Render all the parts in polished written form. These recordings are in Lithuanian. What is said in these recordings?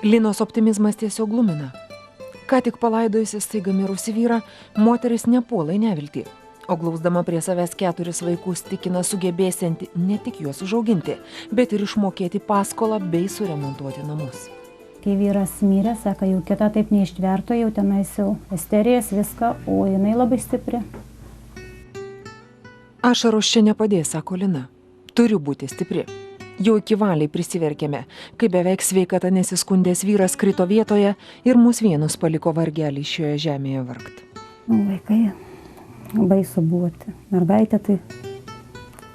Linos optimizmas tiesiog glumina. Ką tik palaidojusi staiga mirusį vyrą, moteris nepuola į neviltį, o glausdama prie savęs 4 vaikus tikina sugebėsianti ne tik juos užauginti, bet ir išmokėti paskolą bei suremontuoti namus. Kai vyras mirė, sako, jau kita taip neištverto, jau tenais jau esterijas viską, o jinai labai stipri. Ašaros čia nepadės, sako Lina. Turiu būti stipri. Jau iki valiai prisiverkėme, kai beveik sveikata nesiskundęs vyras krito vietoje ir mus vienus paliko vargelį šioje žemėje vargt. Vaikai, baisu būti. Mergaitė tai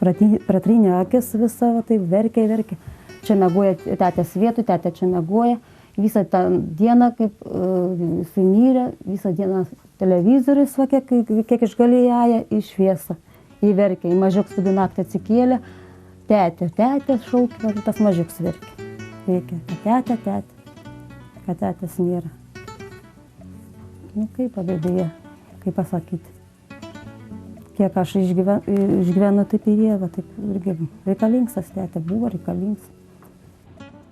pratrynė akis visą, tai verkia. Čia miegoja tetės vietų, tetė čia miegoja. Visą tą dieną, kaip jisai mirė, visą dieną televizorius, kiek išgalėja į šviesą. Į verkia, į mažiuks vidų naktį atsikėlė. Tetė šaukia, tas mažiuks verkia. Reikia, tetė, kad tetės nėra. Nu kaip pabėdėje, kaip pasakyti. Kiek aš išgyvenu, taip ir jie, taip irgi reikalingas tetė, buvo reikalingas.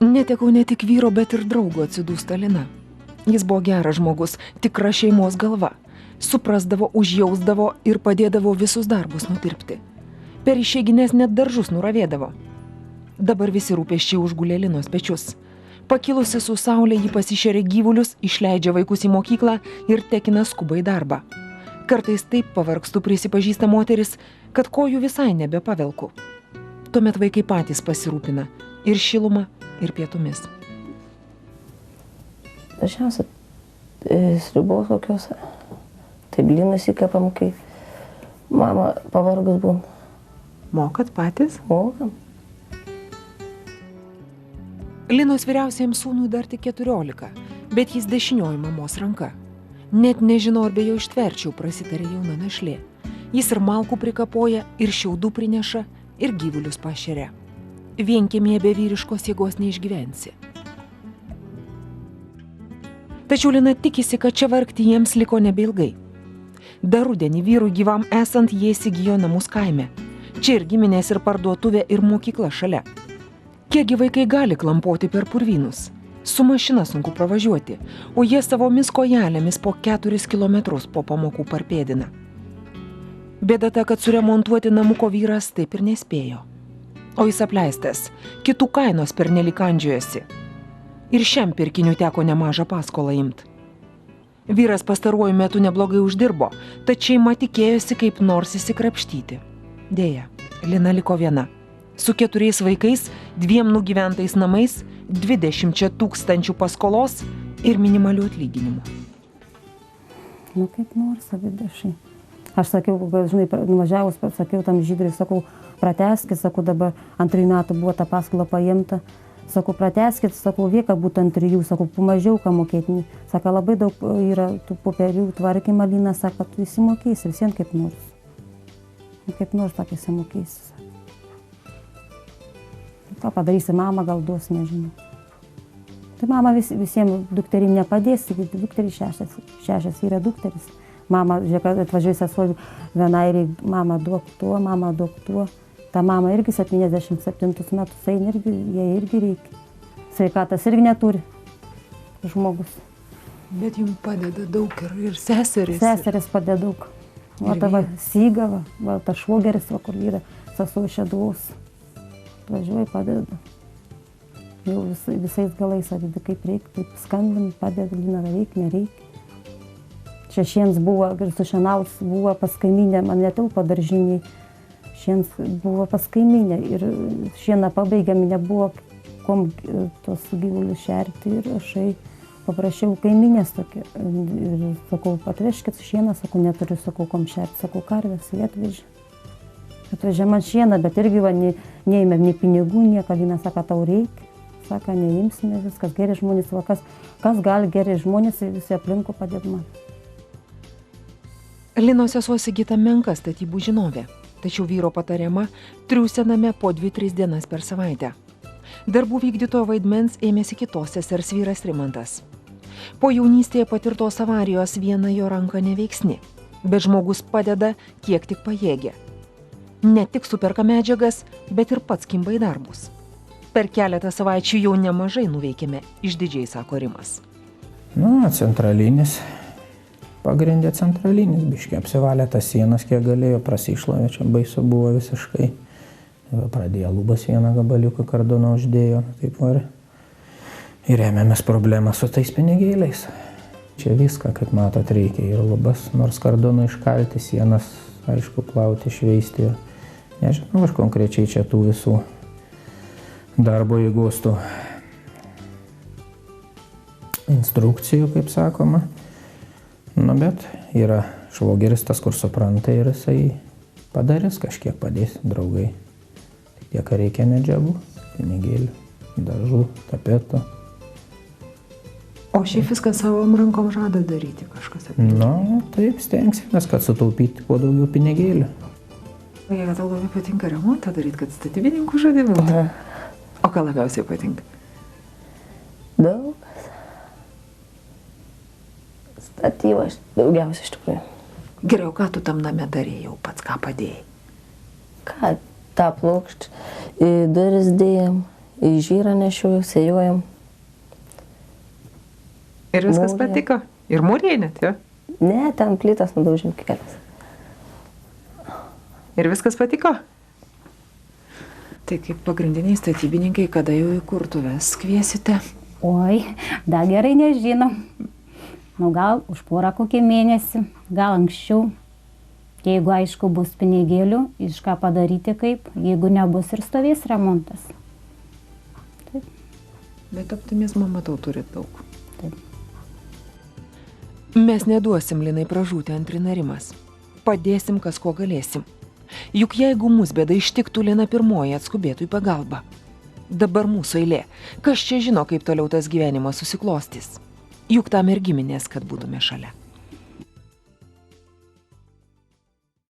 Netekau ne tik vyro, bet ir draugo, atsidūsta Lina. Jis buvo geras žmogus, tikra šeimos galva. Suprasdavo, užjausdavo ir padėdavo visus darbus nudirbti. Per išeigines net daržus nuravėdavo. Dabar visi rūpesčiai užgulė Linos pečius. Pakilusi su saulė, ji pasišeria gyvulius, išleidžia vaikus į mokyklą ir tekina skubą į darbą. Kartais taip pavargstu, prisipažįsta moteris, kad kojų visai nebepavelku. Tuomet vaikai patys pasirūpina ir šiluma, ir pietumis. Dažniausiai sriubos kokios, tai blynus įkepam, kai mama pavargus būna. Mokat patys? Mokam. Linos vyriausiajam sūnui dar tik 14, bet jis dešinioji mamos ranka. Net nežinau, ar be jo ištverčiau, prasitarė jauna našlė. Jis ir malkų prikapoja, ir šiaudų prineša, ir gyvulius pašeria. Vienkiemėje be vyriškos jėgos neišgyvensi. Tačiau Lina tikisi, kad čia vargti jiems liko nebeilgai. Dar rudenį vyrui gyvam esant jie įsigijo namus kaime. Čia ir giminės, ir parduotuvė, ir mokykla šalia. Kiekgi vaikai gali klampoti per purvynus? Su mašina sunku pravažiuoti, o jie savomis kojelėmis po 4 kilometrus po pamokų parpėdina. Bėda ta, kad suremontuoti namuko vyras taip ir nespėjo. O jis apleistas, kitų kainos pernelyg andžiojosi. Ir šiam pirkiniui teko nemažą paskolą imt. Vyras pastaruoju metu neblogai uždirbo, tad šeima tikėjosi kaip nors įsikrapštyti. Deja, Lina liko viena. Su 4 vaikais, 2 nugyventais namais, 20 000 paskolos ir minimalių atlyginimų. Nu kaip nors, avidašai. Aš sakiau, žinai, nuvažiavus, sakiau tam žydrai, sakau, prateskit, sakau, dabar 2 metų buvo ta paskola paimta. Sakau, prateskit, sakau, vieka būtų ant 3, sakau, pamažiau ką mokėti. Sako, labai daug yra tų popierių tvarkymą, Lina, sako, tu įsimokėsi visiems kaip nors. Kaip nors tak įsimokėsi. Ką padarysi, mama gal duos, nežinau. Tai mama visiems dukterim nepadės, dukterį 6 yra dukteris. Mama, žiūrėk, atvažiuoja sesuo vienai ir mama duok tuo. Ta mama irgi 77 metus eina, jai irgi reikia. Sveikatas irgi neturi žmogus. Bet jums padeda daug ir seseris. Seseris padeda daug. O ta Sygava, ta švogeris, kur yra sesuo iš Šeduvos. Važiuoja, padeda. Jau visais galais, kaip reikia, kaip skambina, padeda, Lina, reikia, nereikia. Čia šiandien buvo, ir su šienauts buvo pas kaiminę, man netilpo daržiniai. Šiandien buvo pas kaiminę ir šieną pabaigėm, nebuvo kom tos gyvulius šerti ir aš paprašiau kaiminės tokia. Ir sakau, atvežkit šieną, sakau, neturiu, sakau, kom šerti, sakau, karvės, jie atvežė. Atvežė man šieną, bet irgi neėmėm nei pinigų, nieko, Lina sako, tau reikia. Sako, neimsime, viskas geri žmonės, va, kas gali geri žmonės, visi aplinkų padėt man. Linos sesuo Sigita menka statybų žinovė, tačiau vyro patariama triūsename po 2-3 dienas per savaitę. Darbų vykdytojo vaidmens ėmėsi kitos sesers vyras Rimantas. Po jaunystėje patirtos avarijos viena jo ranka neveiksni, bet žmogus padeda, kiek tik pajėgia. Ne tik superka medžiagas, bet ir pats kimba į darbus. per keletą savaičių jau nemažai nuveikėme, išdidžiai sako Rimas. Nu, centralinis. Pagrindė centralinis, biškiai apsivalė tas sienas, kiek galėjo, prasišlavė, čia baisu buvo visiškai. Pradėjo lubas vieną gabaliuką kardoną uždėjo, taip var. Ir ėmėmės problemą su tais pinigėliais. Čia viską, kaip matot, reikia ir lubas, nors kardoną iškalti, sienas, aišku, plauti, šveisti. Nežinau, aš konkrečiai čia tų visų darbo įgostų instrukcijų, kaip sakoma. Nu, bet yra švogeris tas, kur supranta ir jisai padarys, kažkiek padės draugai. Tiek, ką reikia medžiagų, pinigėlių, dažų, tapetų. O šiaip viską savom rankom žada daryti kažkas apie. Nu, taip, stengsimės, kad sutaupyti kuo daugiau pinigėlių. Jei tau labai patinka remontą daryti, kad statybininkų žadi būtų. O ką labiausiai patinka? Daug. Statybos daugiausia iš tikrųjų. Geriau, ką tu tam name darėjai, pats ką padėjai? Ką, tą plokštį, į duris dėjom, į žyrą nešiojau, sėjojom. Ir viskas Mūrė. patiko? Ir mūrė net, jo? Ne, ten plytas nudaužėm kelias. Ir viskas patiko? Tai kaip pagrindiniai statybininkai, kada jau įkurtuves kviesite? Oi, dar gerai nežinom. Nu, gal už porą kokį mėnesį, gal anksčiau. Jeigu aišku bus pinigėlių, iš ką padaryti kaip, jeigu nebus ir stovės remontas. Bet optimizmo matau turit daug. Taip. Mes neduosim Linai pražūti, antrina Rimas. Padėsim, kas ko galėsim. Juk jeigu mus bėda ištiktų, Lina pirmoji atskubėtų į pagalbą. Dabar mūsų eilė. Kas čia žino, kaip toliau tas gyvenimas susiklostys? Juk tam ir giminės, kad būtume šalia.